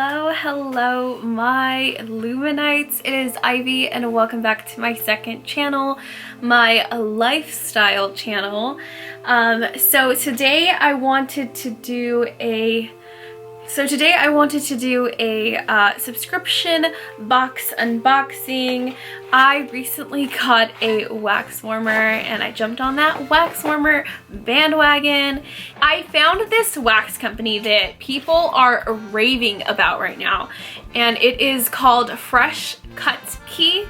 Hello my Lumonites. It is Ivy and welcome back to my second channel, my lifestyle channel. So today I wanted to do a subscription box unboxing. I recently got a wax warmer and I jumped on that wax warmer bandwagon. I found this wax company that people are raving about right now, and it is called Freshcutky,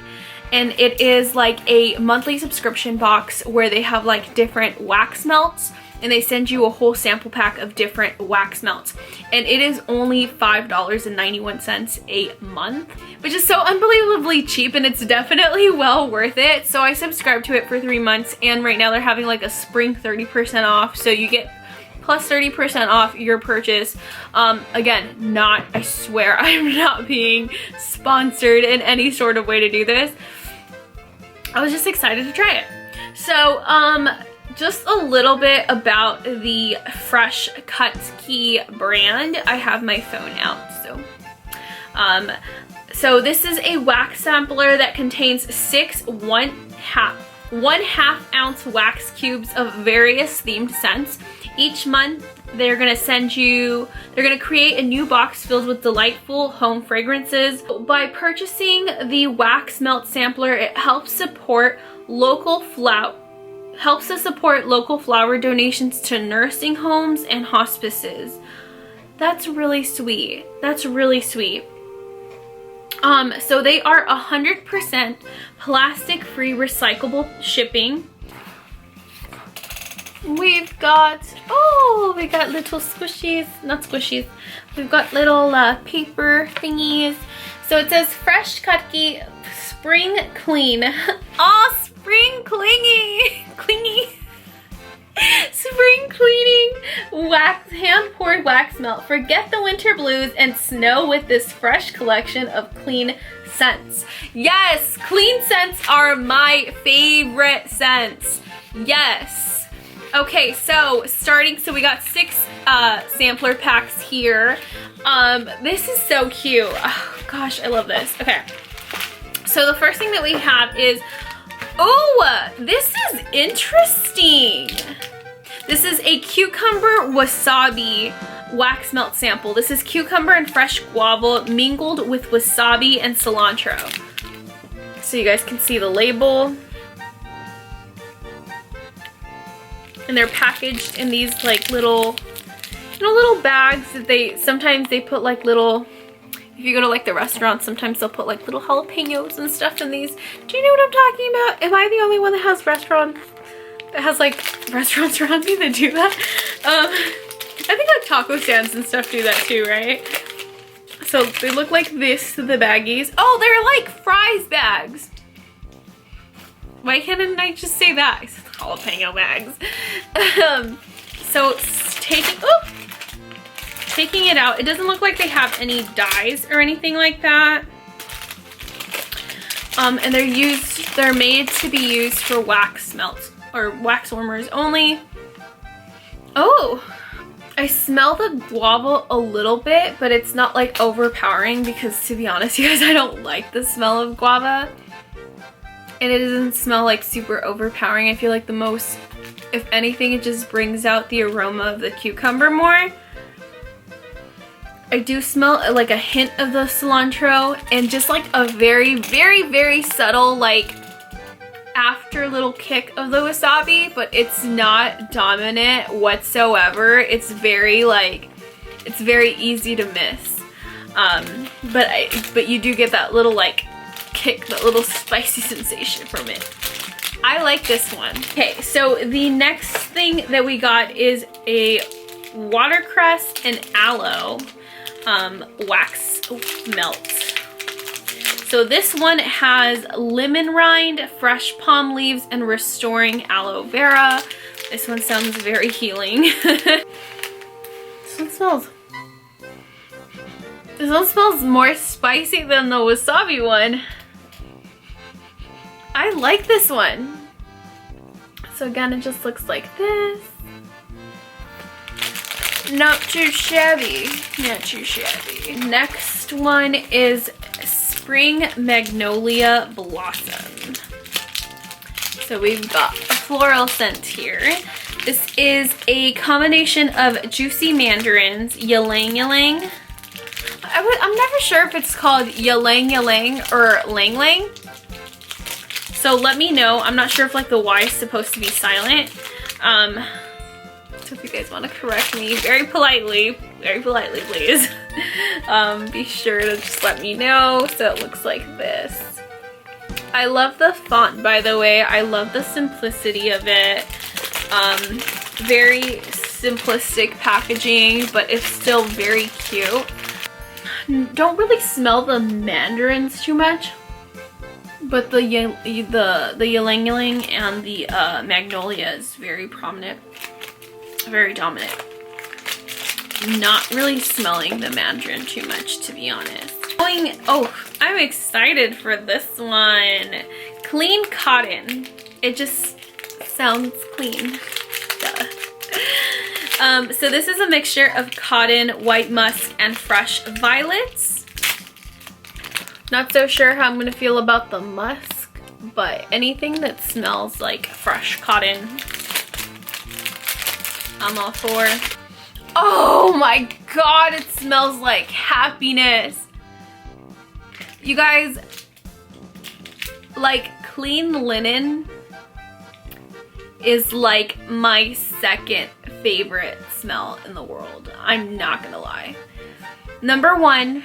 and it is like a monthly subscription box where they have like different wax melts, and they send you a whole sample pack of different wax melts, and it is only $5.91 a month, which is so unbelievably cheap, and it's definitely well worth it. So I subscribed to it for 3 months, and right now they're having like a spring 30% off, so you get plus 30% off your purchase. Again, I swear I'm not being sponsored in any sort of way to do this. I was just excited to try it. So just a little bit about the Freshcutky brand. I have my phone out, so this is a wax sampler that contains 6 1/2 ounce wax cubes of various themed scents. Each month they're gonna create a new box filled with delightful home fragrances. By purchasing the wax melt sampler, it helps support local flower donations to nursing homes and hospices. That's really sweet. That's really sweet. So they are 100% plastic-free recyclable shipping. We've got little squishies, not squishies. We've got little paper thingies. So it says Freshcutky Spring Clean. Oh, spring clingy. Spring cleaning hand-poured wax melt. Forget the winter blues and snow with this fresh collection of clean scents. Yes, clean scents are my favorite scents. Yes. Okay, so we got 6 sampler packs here. This is so cute. Oh gosh, I love this. Okay, so the first thing that we have is, oh, this is interesting. This is a cucumber wasabi wax melt sample. This is cucumber and fresh guava mingled with wasabi and cilantro. So you guys can see the label. And they're packaged in these like little bags that sometimes they put like little, if you go to like the restaurants, sometimes they'll put like little jalapenos and stuff in these. Do you know what I'm talking about? Am I the only one that has restaurants around me that do that? I think like taco stands and stuff do that too, right? So they look like this, the baggies. Oh, they're like fries bags. Why can't I just say that? I said jalapeno bags. So taking it out, it doesn't look like they have any dyes or anything like that. And they're made to be used for wax melts or wax warmers only. Oh, I smell the guava a little bit, but it's not like overpowering because, to be honest, you guys, I don't like the smell of guava. And it doesn't smell like super overpowering. I feel like the most, if anything, it just brings out the aroma of the cucumber more. I do smell like a hint of the cilantro and just like a very, very, very subtle like after little kick of the wasabi, but it's not dominant whatsoever. It's very easy to miss. But you do get that little like kick, that little spicy sensation from it. I like this one. Okay, so the next thing that we got is a watercress and aloe wax melt. So this one has lemon rind, fresh palm leaves, and restoring aloe vera. This one sounds very healing. This one smells more spicy than the wasabi one. I like this one. So again, it just looks like this. Not too shabby. Not too shabby. Next one is Spring Magnolia Blossom. So we've got a floral scent here. This is a combination of juicy mandarins, ylang ylang. I'm never sure if it's called ylang ylang or lang lang. So let me know. I'm not sure if like the Y is supposed to be silent. So if you guys want to correct me very politely please, be sure to just let me know. So it looks like this. I love the font, by the way. I love the simplicity of it. Very simplistic packaging, but it's still very cute. Don't really smell the mandarins too much, but the ylang ylang and the magnolia is very prominent, very dominant. Not really smelling the mandarin too much, to be honest. Oh, I'm excited for this one. Clean cotton. It just sounds clean. Duh. So this is a mixture of cotton, white musk, and fresh violets. Not so sure how I'm gonna feel about the musk, but anything that smells like fresh cotton, I'm all for. Oh my god, it smells like happiness. You guys, like, clean linen is like my second favorite smell in the world. I'm not gonna lie. Number one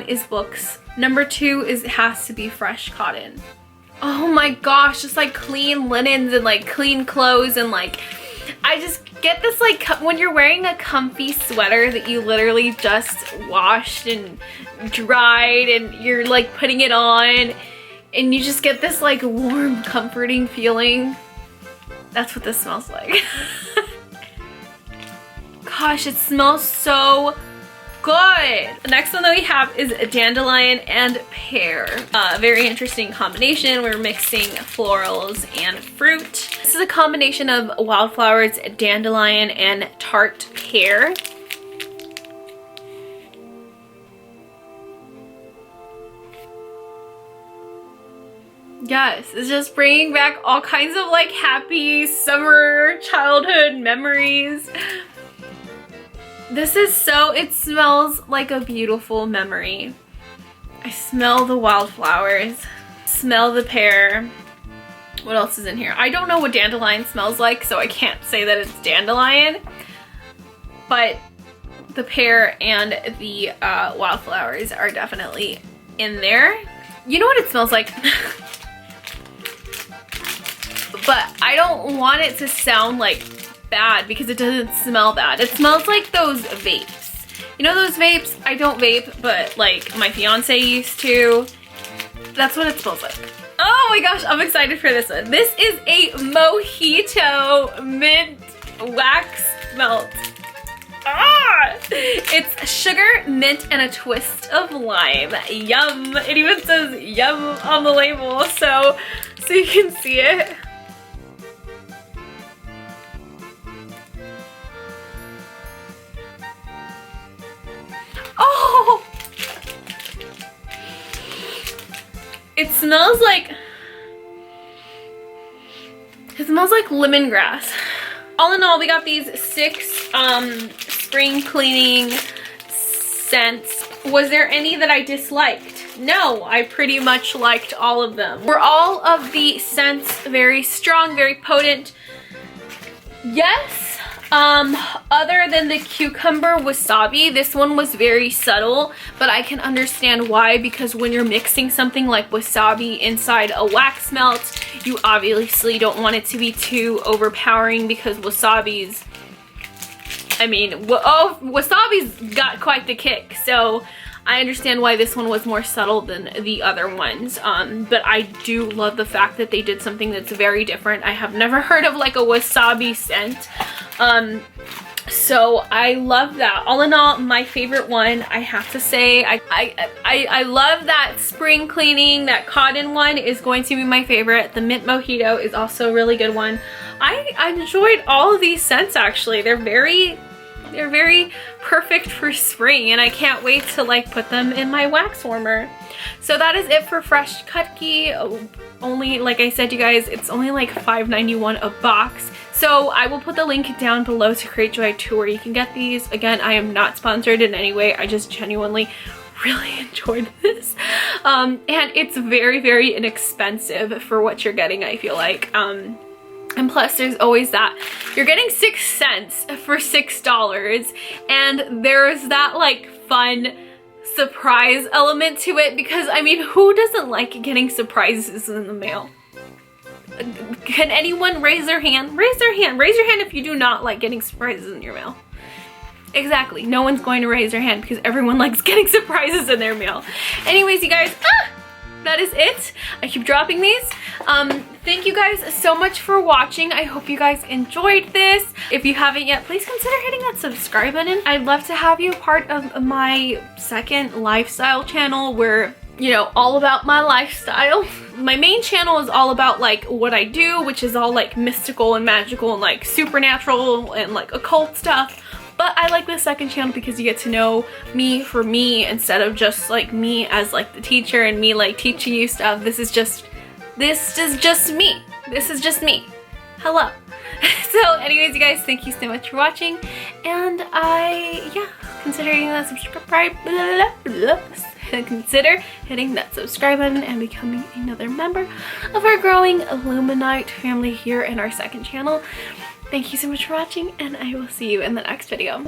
is books. Number two is, it has to be fresh cotton. Oh my gosh, just like clean linens and like clean clothes, and like, I just get this like, when you're wearing a comfy sweater that you literally just washed and dried and you're like putting it on and you just get this like warm, comforting feeling. That's what this smells like. Gosh, it smells so good. The next one that we have is dandelion and pear. Very interesting combination. We're mixing florals and fruit. This is a combination of wildflowers, dandelion, and tart pear. Yes, it's just bringing back all kinds of like happy summer childhood memories. This is so, it smells like a beautiful memory. I smell the wildflowers, smell the pear. What else is in here? I don't know what dandelion smells like, so I can't say that it's dandelion, but the pear and the wildflowers are definitely in there. You know what it smells like? But I don't want it to sound like bad because it doesn't smell bad. It smells like those vapes. You know those vapes? I don't vape, but like my fiance used to. That's what it smells like. Oh my gosh, I'm excited for this one. This is a mojito mint wax melt. Ah! It's sugar, mint, and a twist of lime. Yum! It even says yum on the label, so you can see it. Oh! It smells like lemongrass. All in all, we got these 6 spring cleaning scents. Was there any that I disliked? No, I pretty much liked all of them. Were all of the scents very strong, very potent? Yes. Other than the cucumber wasabi, this one was very subtle, but I can understand why, because when you're mixing something like wasabi inside a wax melt, you obviously don't want it to be too overpowering, because wasabi's got quite the kick, so I understand why this one was more subtle than the other ones, but I do love the fact that they did something that's very different. I have never heard of like a wasabi scent, so I love that. All in all, my favorite one, I have to say, I love that spring cleaning, that cotton one is going to be my favorite. The mint mojito is also a really good one. I enjoyed all of these scents actually. They're very They're very perfect for spring, and I can't wait to like put them in my wax warmer. So that is it for Freshcutky. Only, like I said, you guys, it's only like $5.91 a box. So I will put the link down below to Cratejoy to where you can get these. Again, I am not sponsored in any way. I just genuinely really enjoyed this. And it's very, very inexpensive for what you're getting, I feel like. And plus there's always that, you're getting 6 cents for $6. And there's that like fun surprise element to it, because I mean, who doesn't like getting surprises in the mail? Can anyone raise their hand? Raise their hand. Raise your hand if you do not like getting surprises in your mail. Exactly. No one's going to raise their hand because everyone likes getting surprises in their mail. Anyways, you guys, that is it. I keep dropping these. Thank you guys so much for watching. I hope you guys enjoyed this. If you haven't yet, please consider hitting that subscribe button. I'd love to have you part of my second lifestyle channel where, you know, all about my lifestyle. My main channel is all about like what I do, which is all like mystical and magical and like supernatural and like occult stuff. But I like the second channel because you get to know me for me instead of just like me as like the teacher and me like teaching you stuff. This is just me. This is just me. Hello. So anyways, you guys, thank you so much for watching. And consider hitting that subscribe. Consider hitting that subscribe button and becoming another member of our growing Lumonite family here in our second channel. Thank you so much for watching, and I will see you in the next video.